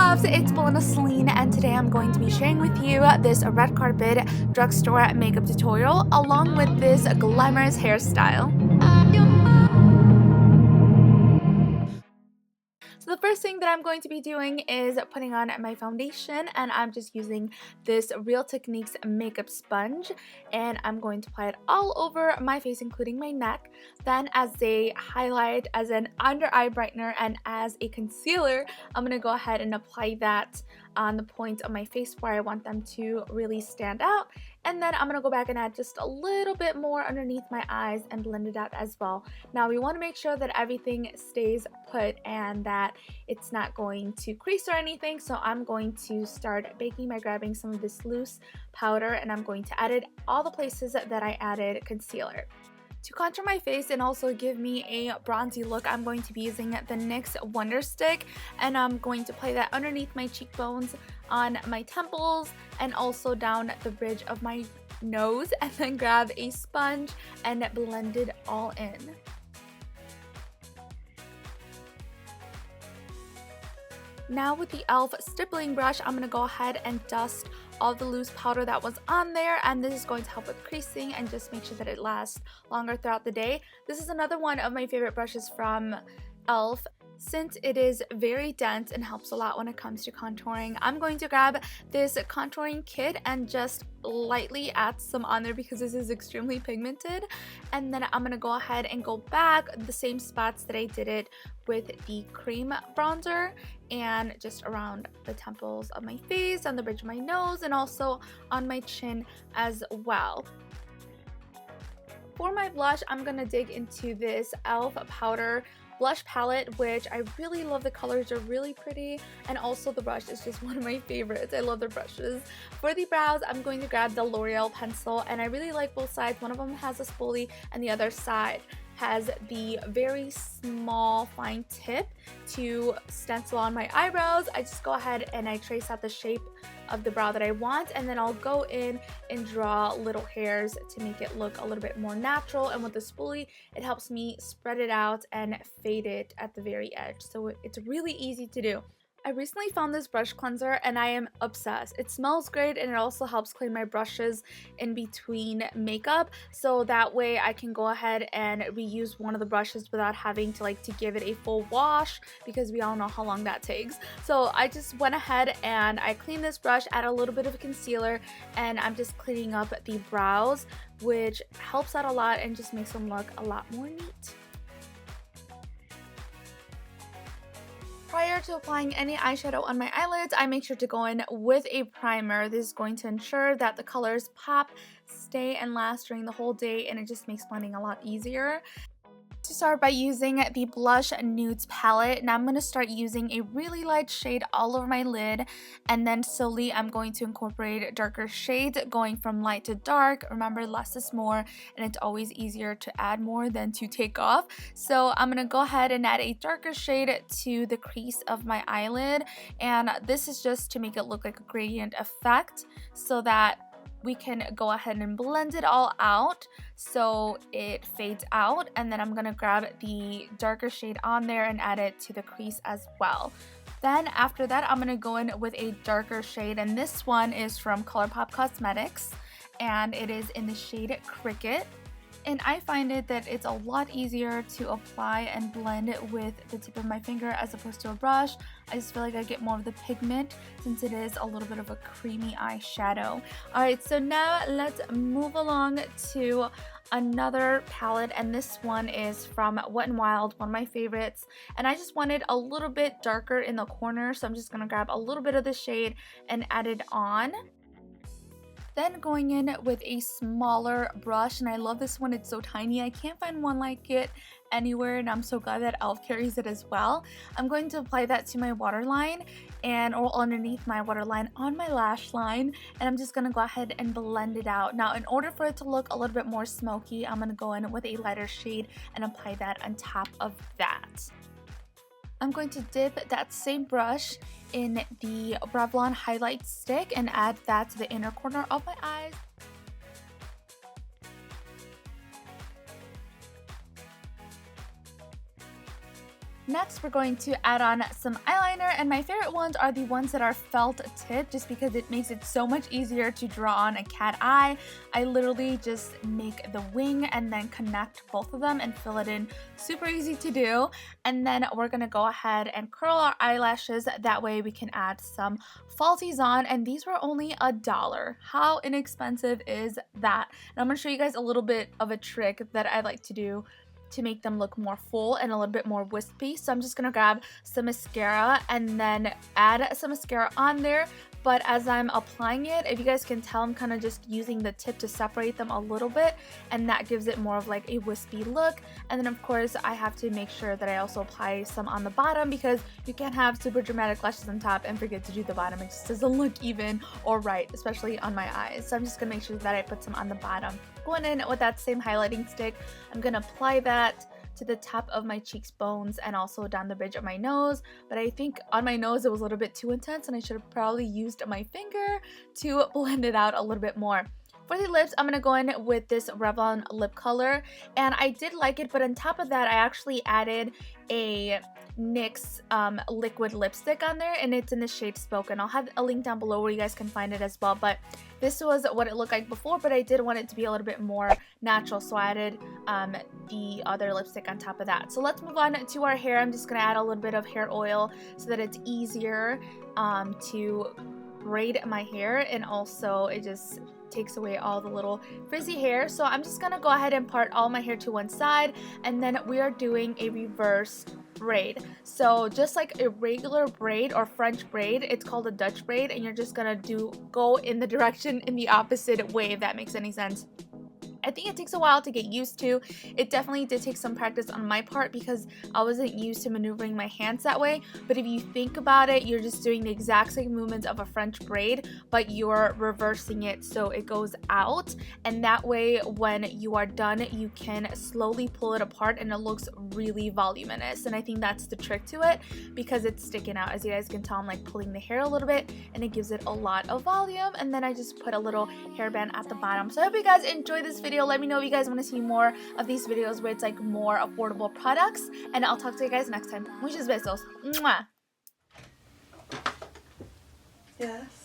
loves, it's Belinda Selene, and today I'm going to be sharing with you this Red Carpet Drugstore makeup tutorial along with this glamorous hairstyle. So the first thing that I'm going to be doing is putting on my foundation, and I'm just using this Real Techniques makeup sponge, and I'm going to apply it all over my face, including my neck. Then as a highlight, as an under eye brightener, and as a concealer, I'm going to go ahead and apply that on the point of my face where I want them to really stand out. And then I'm going to go back and add just a little bit more underneath my eyes and blend it out as well. Now we want to make sure that everything stays put and that it's not going to crease or anything. So I'm going to start baking by grabbing some of this loose powder, and I'm going to add it all the places that I added concealer. To contour my face and also give me a bronzy look, I'm going to be using the NYX Wonder Stick, and I'm going to apply that underneath my cheekbones, on my temples, and also down the bridge of my nose, and then grab a sponge and blend it all in. Now with the e.l.f. stippling brush, I'm going to go ahead and dust all the loose powder that was on there, and this is going to help with creasing and just make sure that it lasts longer throughout the day. This is another one of my favorite brushes from e.l.f. Since it is very dense and helps a lot when it comes to contouring. I'm going to grab this contouring kit and just lightly add some on there because this is extremely pigmented, and then I'm going to go ahead and go back the same spots that I did it with the cream bronzer, and just around the temples of my face, on the bridge of my nose, and also on my chin as well. For my blush, I'm going to dig into this e.l.f. powder blush palette, which I really love. The colors are really pretty, and also the brush is just one of my favorites. I love their brushes. For the brows, I'm going to grab the L'Oreal pencil, and I really like both sides. One of them has a spoolie and the other side has the very small fine tip to stencil on my eyebrows. I just go ahead and I trace out the shape of the brow that I want, and then I'll go in and draw little hairs to make it look a little bit more natural. And with the spoolie, it helps me spread it out and fade it at the very edge, so it's really easy to do. I recently found this brush cleanser and I am obsessed. It smells great, and it also helps clean my brushes in between makeup, so that way I can go ahead and reuse one of the brushes without having to give it a full wash, because we all know how long that takes. So I just went ahead and I cleaned this brush, add a little bit of concealer, and I'm just cleaning up the brows, which helps out a lot and just makes them look a lot more neat. Prior to applying any eyeshadow on my eyelids, I make sure to go in with a primer. This is going to ensure that the colors pop, stay, and last during the whole day, and it just makes blending a lot easier. To start by using the Blush Nudes palette. Now I'm going to start using a really light shade all over my lid, and then slowly I'm going to incorporate darker shades going from light to dark. Remember, less is more, and it's always easier to add more than to take off. So I'm going to go ahead and add a darker shade to the crease of my eyelid, and this is just to make it look like a gradient effect so that we can go ahead and blend it all out so it fades out. And then I'm going to grab the darker shade on there and add it to the crease as well. Then after that, I'm going to go in with a darker shade, and this one is from ColourPop Cosmetics, and it is in the shade Cricket. And I find it that it's a lot easier to apply and blend it with the tip of my finger as opposed to a brush. I just feel like I get more of the pigment since it is a little bit of a creamy eyeshadow. Alright, so now let's move along to another palette, and this one is from Wet n Wild, one of my favorites. And I just wanted a little bit darker in the corner, so I'm just going to grab a little bit of the shade and add it on. Then going in with a smaller brush, and I love this one, it's so tiny. I can't find one like it anywhere, and I'm so glad that e.l.f. carries it as well. I'm going to apply that to my waterline or underneath my waterline on my lash line, and I'm just going to go ahead and blend it out. Now in order for it to look a little bit more smoky, I'm going to go in with a lighter shade and apply that on top of that. I'm going to dip that same brush in the Revlon highlight stick and add that to the inner corner of my eyes. Next, we're going to add on some eyeliner, and my favorite ones are the ones that are felt tip, just because it makes it so much easier to draw on a cat eye. I literally just make the wing and then connect both of them and fill it in. Super easy to do. And then we're gonna go ahead and curl our eyelashes. That way we can add some falsies on, and these were only $1. How inexpensive is that? And I'm gonna show you guys a little bit of a trick that I like to do to make them look more full and a little bit more wispy. So I'm just gonna grab some mascara and then add some mascara on there. But as I'm applying it, if you guys can tell, I'm kind of just using the tip to separate them a little bit, and that gives it more of like a wispy look. And then of course I have to make sure that I also apply some on the bottom, because you can't have super dramatic lashes on top and forget to do the bottom. It just doesn't look even or right, especially on my eyes. So I'm just gonna make sure that I put some on the bottom. Going in with that same highlighting stick, I'm gonna apply that to the top of my cheekbones and also down the bridge of my nose. But I think on my nose it was a little bit too intense, and I should have probably used my finger to blend it out a little bit more. For the lips, I'm going to go in with this Revlon lip color, and I did like it, but on top of that I actually added a NYX liquid lipstick on there, and it's in the shade Spoken. I'll have a link down below where you guys can find it as well, but this was what it looked like before, but I did want it to be a little bit more natural, so I added the other lipstick on top of that. So let's move on to our hair. I'm just going to add a little bit of hair oil so that it's easier to braid my hair, and also it just takes away all the little frizzy hair. So I'm just gonna go ahead and part all my hair to one side, and then we are doing a reverse braid. So just like a regular braid or French braid, it's called a Dutch braid, and you're just gonna go in the direction in the opposite way, if that makes any sense. I think it takes a while to get used to. It definitely did take some practice on my part because I wasn't used to maneuvering my hands that way. But if you think about it, you're just doing the exact same movements of a French braid, but you're reversing it so it goes out. And that way, when you are done, you can slowly pull it apart and it looks really voluminous. And I think that's the trick to it, because it's sticking out. As you guys can tell, I'm like pulling the hair a little bit and it gives it a lot of volume. And then I just put a little hairband at the bottom. So I hope you guys enjoyed this video. Let me know if you guys want to see more of these videos where it's like more affordable products, and I'll talk to you guys next time. Muchos besos. Mwah. Yes.